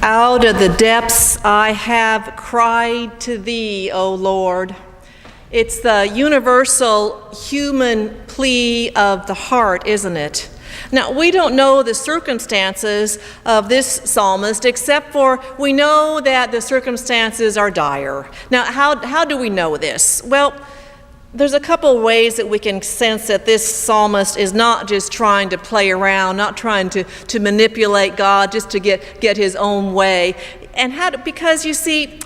Out of the depths I have cried to thee, O Lord. It's the universal human plea of the heart, isn't it? Now, we don't know the circumstances of this psalmist, except for we know that the circumstances are dire. Now, how do we know this? Well, there's a couple ways that we can sense that this psalmist is not just trying to play around, not trying to manipulate God just to get his own way. And because you see,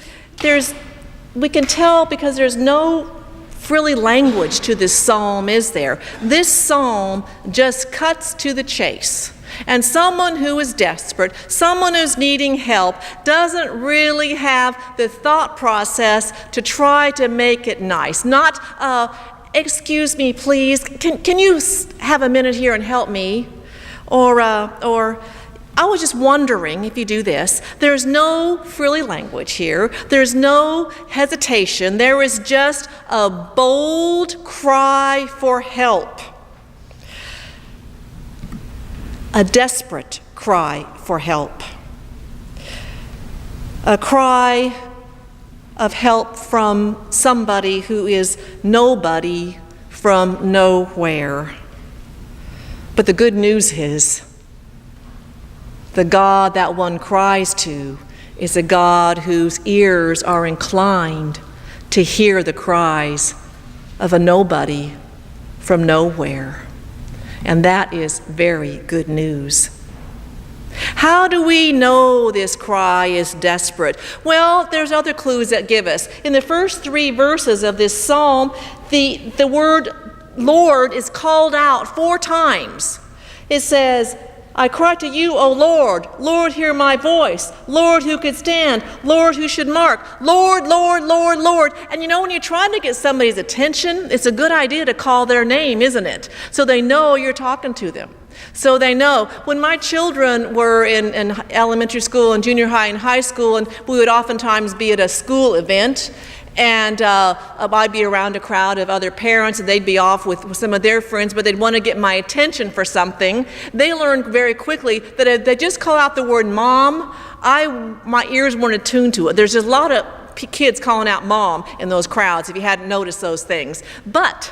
we can tell because there's no frilly language to this psalm, is there? This psalm just cuts to the chase. And someone who is desperate, someone who's needing help, doesn't really have the thought process to try to make it nice. Not, excuse me, please, can you have a minute here and help me? Or I was just wondering if you do this. There's no frilly language here. There's no hesitation. There is just a bold cry for help. A desperate cry for help. A cry of help from somebody who is nobody from nowhere. But the good news is, the God that one cries to is a God whose ears are inclined to hear the cries of a nobody from nowhere. And that is very good news. How do we know this cry is desperate? Well, there's other clues that give us. In the first 3 verses of this psalm, the word Lord is called out 4 times. It says, I cry to you, O Lord. Lord, hear my voice. Lord, who could stand? Lord, who should mark? Lord, Lord, Lord, Lord. And you know, when you're trying to get somebody's attention, it's a good idea to call their name, isn't it? So they know you're talking to them. So they know. When my children were in elementary school and junior high and high school, and we would oftentimes be at a school event, and I'd be around a crowd of other parents, and they'd be off with some of their friends, but they'd want to get my attention for something. They learned very quickly that if they just call out the word mom, my ears weren't attuned to it. There's just a lot of kids calling out mom in those crowds, if you hadn't noticed those things. But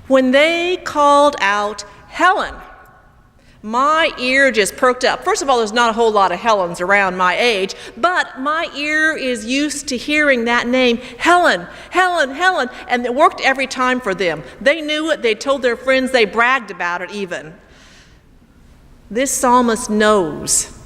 when they called out Helen, my ear just perked up. First of all, there's not a whole lot of Helens around my age, but my ear is used to hearing that name, Helen, Helen, Helen, and it worked every time for them. They knew it, they told their friends, they bragged about it even. This psalmist knows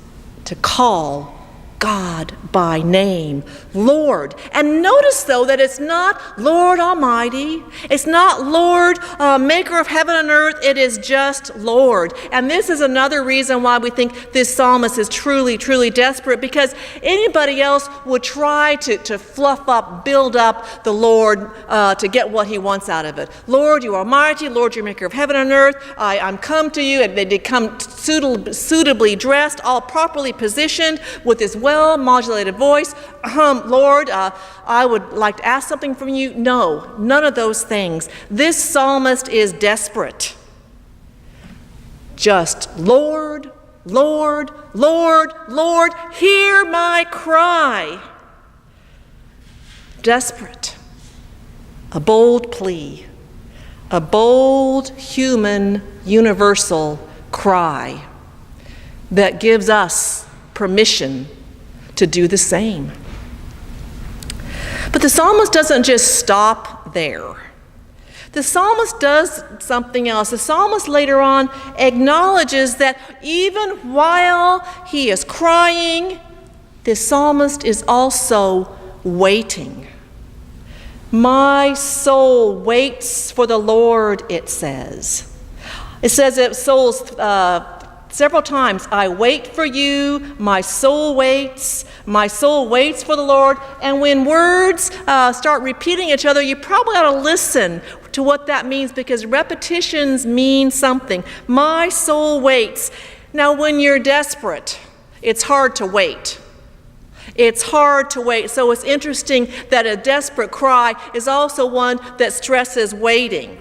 to call God by name, Lord. And notice, though, that it's not Lord Almighty. It's not Lord, maker of heaven and earth. It is just Lord. And this is another reason why we think this psalmist is truly, truly desperate, because anybody else would try to fluff up, build up the Lord to get what he wants out of it. Lord, you are mighty. Lord, you're maker of heaven and earth. I'm come to you. And they come suitably dressed, all properly positioned with this well-modulated voice. Lord, I would like to ask something from you. No, none of those things. This psalmist is desperate. Just, Lord, Lord, Lord, Lord, hear my cry. Desperate. A bold plea. A bold, human, universal cry that gives us permission to do the same. But the psalmist doesn't just stop there. The psalmist does something else. The psalmist later on acknowledges that even while he is crying, the psalmist is also waiting. My soul waits for the Lord, it says. It says that souls several times, I wait for you, my soul waits for the Lord. And when words start repeating each other, you probably ought to listen to what that means, because repetitions mean something. My soul waits. Now, when you're desperate, it's hard to wait. It's hard to wait. So it's interesting that a desperate cry is also one that stresses waiting.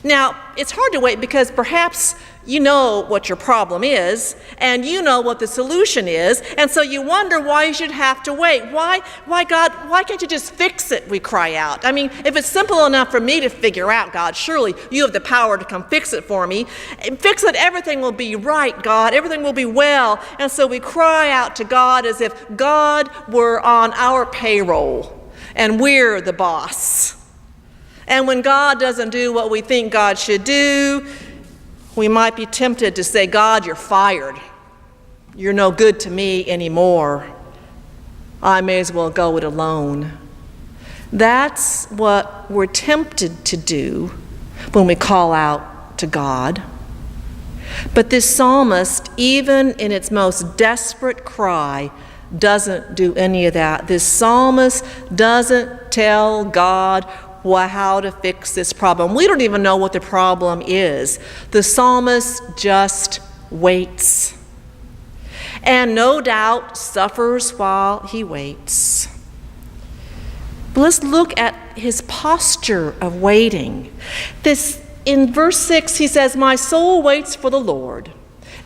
Now, it's hard to wait because perhaps you know what your problem is, and you know what the solution is, and so you wonder why you should have to wait. Why, God, why can't you just fix it, we cry out. I mean, if it's simple enough for me to figure out, God, surely you have the power to come fix it for me. Fix it, everything will be right, God, everything will be well. And so we cry out to God as if God were on our payroll, and we're the boss. And when God doesn't do what we think God should do, we might be tempted to say, God, you're fired. You're no good to me anymore. I may as well go it alone. That's what we're tempted to do when we call out to God. But this psalmist, even in its most desperate cry, doesn't do any of that. This psalmist doesn't tell God how to fix this problem. We don't even know what the problem is. The psalmist just waits, and no doubt suffers while he waits. But let's look at his posture of waiting. In verse 6, he says, "My soul waits for the Lord."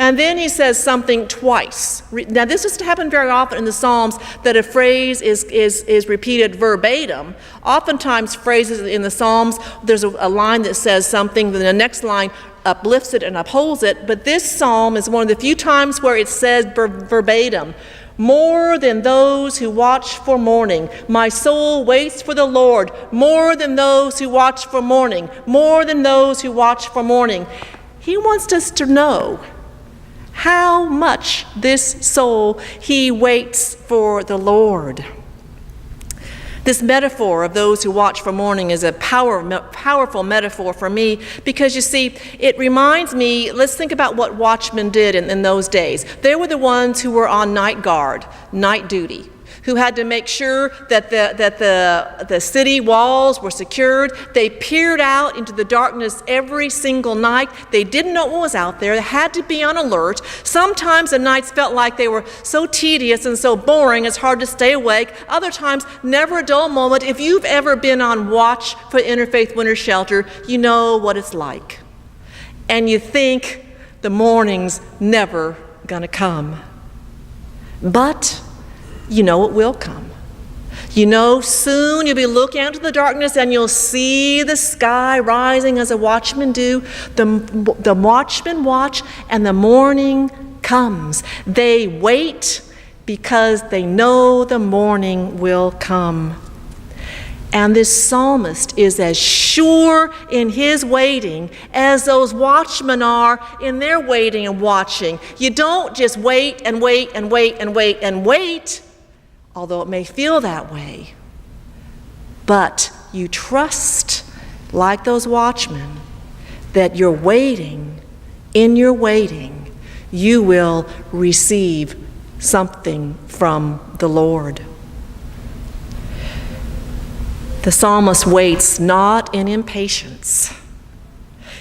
And then he says something twice. Now, this doesn't happen very often in the Psalms, that a phrase is repeated verbatim. Oftentimes, phrases in the Psalms, there's a line that says something, then the next line uplifts it and upholds it. But this psalm is one of the few times where it says verbatim, "More than those who watch for morning, my soul waits for the Lord. More than those who watch for morning, more than those who watch for morning." He wants us to know how much this soul, he waits for the Lord. This metaphor of those who watch for morning is a powerful metaphor for me, because you see, it reminds me, let's think about what watchmen did in those days. They were the ones who were on night guard, night duty, who had to make sure that the city walls were secured. They peered out into the darkness every single night. They didn't know what was out there. They had to be on alert. Sometimes the nights felt like they were so tedious and so boring it's hard to stay awake. Other times, never a dull moment. If you've ever been on watch for Interfaith Winter Shelter, you know what it's like. And you think the morning's never gonna come. But you know it will come. You know soon you'll be looking out into the darkness and you'll see the sky rising as the watchmen do. The watchmen watch and the morning comes. They wait because they know the morning will come. And this psalmist is as sure in his waiting as those watchmen are in their waiting and watching. You don't just wait and wait and wait and wait and wait, although it may feel that way. But you trust, like those watchmen, that you're waiting. In your waiting, you will receive something from the Lord. The psalmist waits not in impatience.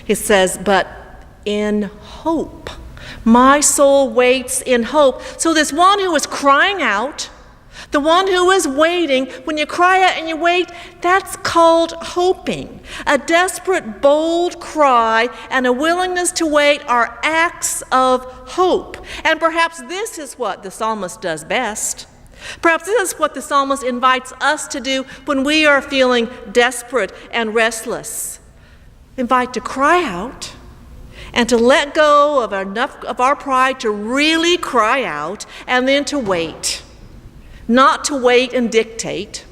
It says, but in hope. My soul waits in hope. So this one who is crying out, the one who is waiting, when you cry out and you wait, that's called hoping. A desperate, bold cry and a willingness to wait are acts of hope. And perhaps this is what the psalmist does best. Perhaps this is what the psalmist invites us to do when we are feeling desperate and restless. Invite to cry out and to let go of enough of our pride to really cry out, and then to wait. Not to wait and dictate,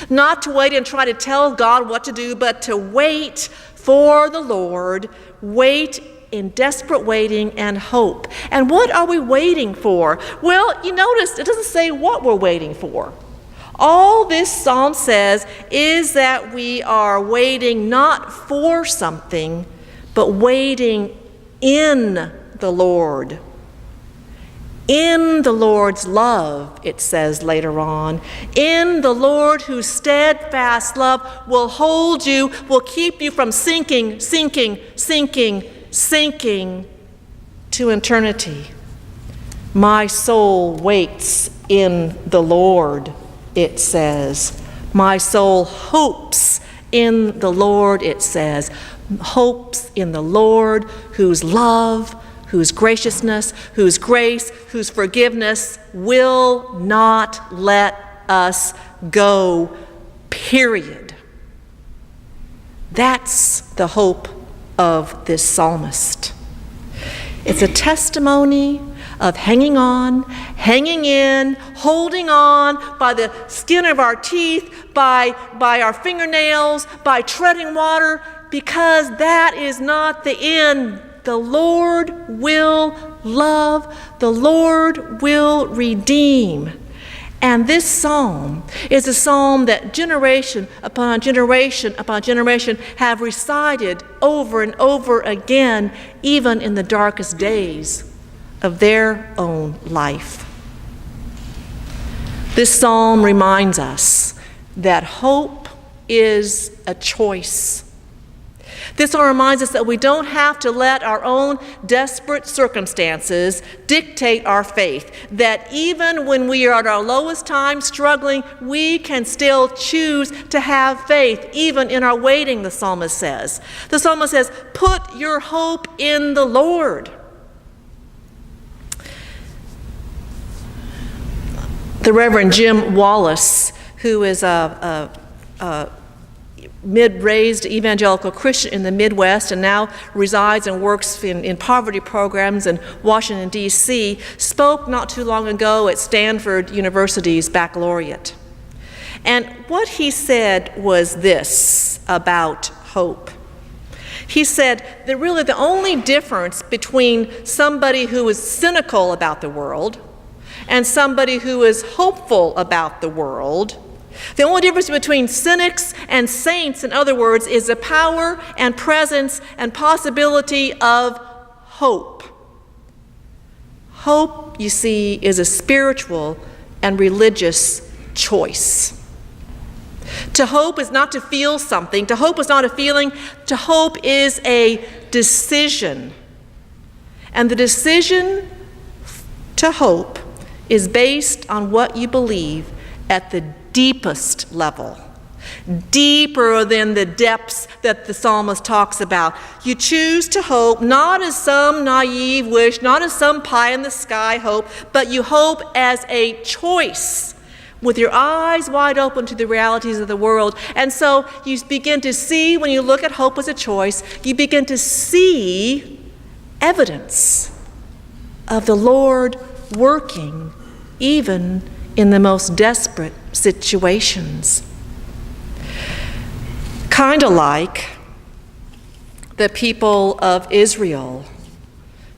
not to wait and try to tell God what to do, but to wait for the Lord, wait in desperate waiting and hope. And what are we waiting for? Well, you notice it doesn't say what we're waiting for. All this psalm says is that we are waiting not for something, but waiting in the Lord. In the Lord's love, it says later on. In the Lord, whose steadfast love will hold you, will keep you from sinking to eternity. My soul waits in the Lord, it says. My soul hopes in the Lord, it says. hopes in the Lord, whose love, whose graciousness, whose grace, whose forgiveness will not let us go, period. That's the hope of this psalmist. It's a testimony of hanging on, hanging in, holding on by the skin of our teeth, by our fingernails, by treading water, because that is not the end. The Lord will love, the Lord will redeem. And this psalm is a psalm that generation upon generation upon generation have recited over and over again, even in the darkest days of their own life. This psalm reminds us that hope is a choice. This all reminds us that we don't have to let our own desperate circumstances dictate our faith, that even when we are at our lowest time struggling, we can still choose to have faith, even in our waiting, the psalmist says. The psalmist says, put your hope in the Lord. The Reverend Jim Wallace, who is a mid-raised evangelical Christian in the Midwest and now resides and works in poverty programs in Washington, D.C., spoke not too long ago at Stanford University's baccalaureate. And what he said was this about hope. He said that really the only difference between somebody who is cynical about the world and somebody who is hopeful about the world, the only difference between cynics and saints, in other words, is the power and presence and possibility of hope. Hope, you see, is a spiritual and religious choice. To hope is not to feel something. To hope is not a feeling. To hope is a decision. And the decision to hope is based on what you believe at the deepest level, deeper than the depths that the psalmist talks about. You choose to hope not as some naive wish, not as some pie-in-the-sky hope, but you hope as a choice with your eyes wide open to the realities of the world. And so you begin to see, when you look at hope as a choice, you begin to see evidence of the Lord working even in the most desperate situations. Kind of like the people of Israel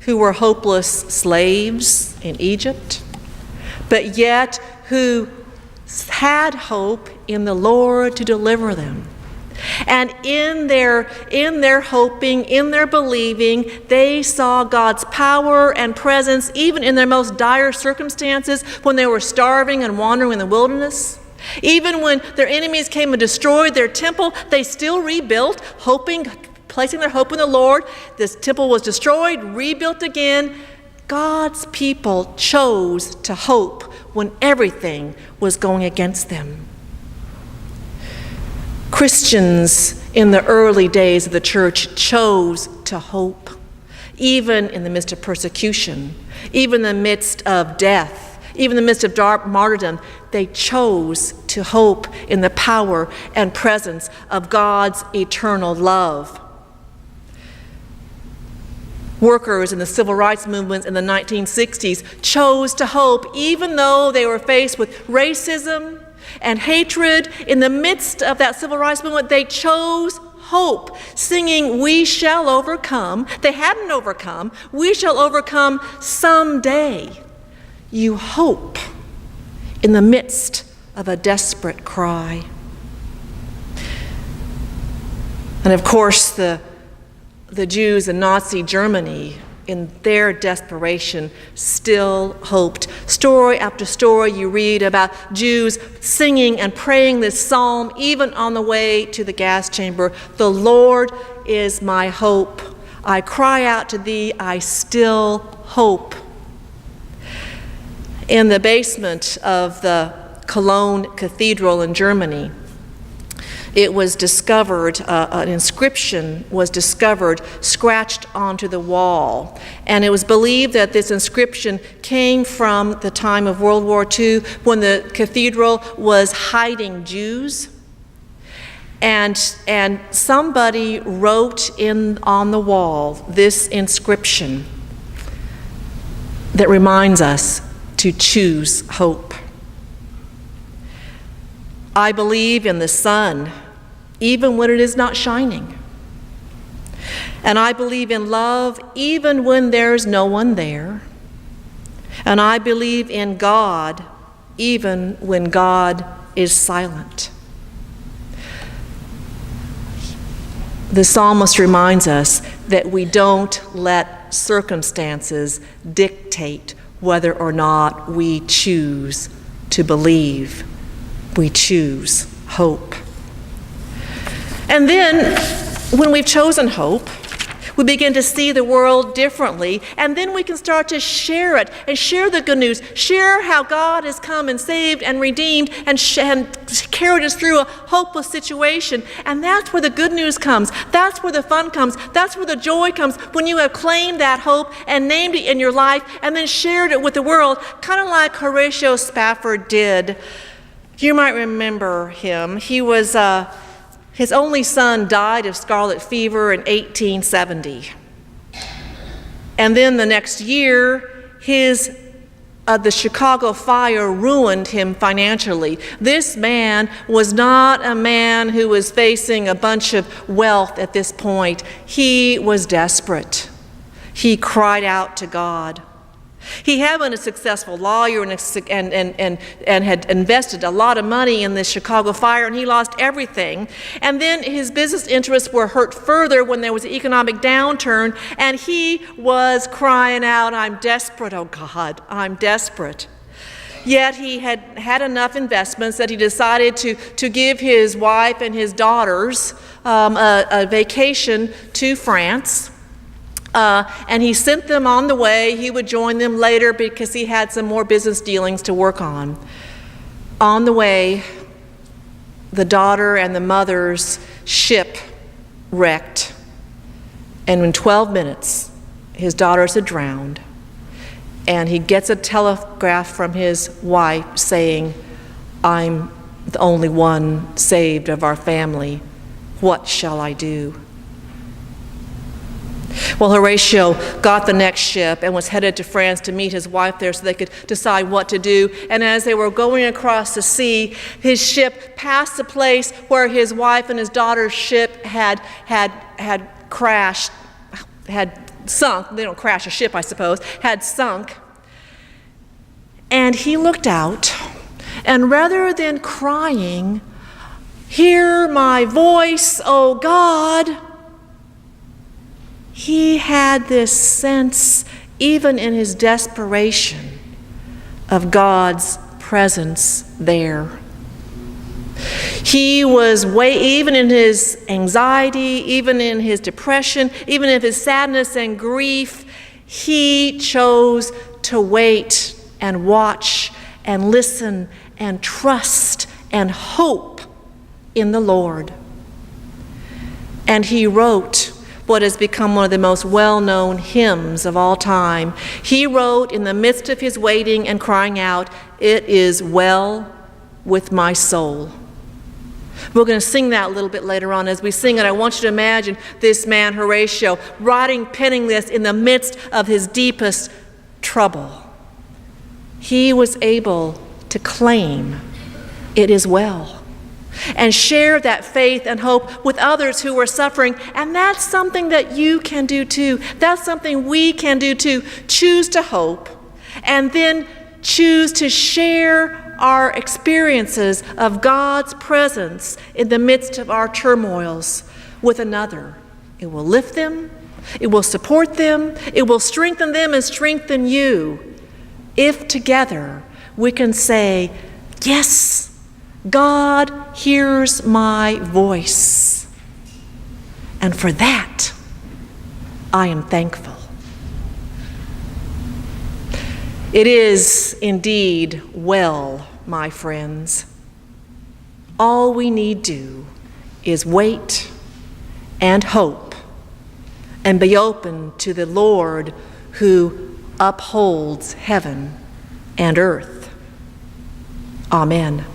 who were hopeless slaves in Egypt, but yet who had hope in the Lord to deliver them. And in their hoping, in their believing, they saw God's power and presence even in their most dire circumstances, when they were starving and wandering in the wilderness. Even when their enemies came and destroyed their temple, they still rebuilt, placing their hope in the Lord. This temple was destroyed, rebuilt again. God's people chose to hope when everything was going against them. Christians in the early days of the church chose to hope, even in the midst of persecution, even in the midst of death, even in the midst of dark martyrdom. They chose to hope in the power and presence of God's eternal love. Workers in the civil rights movement in the 1960s chose to hope, even though they were faced with racism and hatred. In the midst of that civil rights movement, they chose hope, singing, "We shall overcome." They hadn't overcome. We shall overcome someday. You hope in the midst of a desperate cry. And of course, the Jews in Nazi Germany, in their desperation, still hoped. Story after story you read about Jews singing and praying this psalm, even on the way to the gas chamber. The Lord is my hope. I cry out to thee, I still hope. In the basement of the Cologne Cathedral in Germany, It was discovered, an inscription was discovered scratched onto the wall. And it was believed that this inscription came from the time of World War II when the cathedral was hiding Jews. And somebody wrote on the wall this inscription that reminds us to choose hope. I believe in the sun, even when it is not shining. And I believe in love, even when there's no one there. And I believe in God, even when God is silent. The psalmist reminds us that we don't let circumstances dictate whether or not we choose to believe. We choose hope. And then, when we've chosen hope, we begin to see the world differently, and then we can start to share it and share the good news, share how God has come and saved and redeemed and carried us through a hopeless situation. And that's where the good news comes. That's where the fun comes. That's where the joy comes, when you have claimed that hope and named it in your life and then shared it with the world, kind of like Horatio Spafford did. You might remember him. He was his only son died of scarlet fever in 1870. And then the next year, the Chicago fire ruined him financially. This man was not a man who was facing a bunch of wealth at this point. He was desperate. He cried out to God. He had been a successful lawyer and had invested a lot of money in the Chicago fire, and he lost everything. And then his business interests were hurt further when there was an economic downturn, and he was crying out, "I'm desperate, oh God, I'm desperate." Yet he had enough investments that he decided to give his wife and his daughters a vacation to France. And he sent them on the way. He would join them later because he had some more business dealings to work on. On the way, the daughter and the mother's ship wrecked. And in 12 minutes, his daughters had drowned. And he gets a telegraph from his wife saying, "I'm the only one saved of our family. What shall I do?" Well, Horatio got the next ship and was headed to France to meet his wife there so they could decide what to do. And as they were going across the sea, his ship passed the place where his wife and his daughter's ship had crashed, had sunk. They don't crash a ship, I suppose, had sunk. And he looked out, and rather than crying, "Hear my voice, O God," he had this sense, even in his desperation, of God's presence there. He was even in his anxiety, even in his depression, even in his sadness and grief, he chose to wait and watch and listen and trust and hope in the Lord. And he wrote what has become one of the most well-known hymns of all time. He wrote in the midst of his waiting and crying out, "It is well with my soul." We're going to sing that a little bit later on. As we sing it, I want you to imagine this man, Horatio, penning this in the midst of his deepest trouble. He was able to claim, "It is well," and share that faith and hope with others who were suffering. And that's something that you can do too. That's something we can do too. Choose to hope, and then choose to share our experiences of God's presence in the midst of our turmoils with another. It will lift them, it will support them, it will strengthen them and strengthen you, if together we can say, "Yes, God hears my voice, and for that I am thankful." It is indeed well, my friends. All we need do is wait and hope and be open to the Lord who upholds heaven and earth. Amen.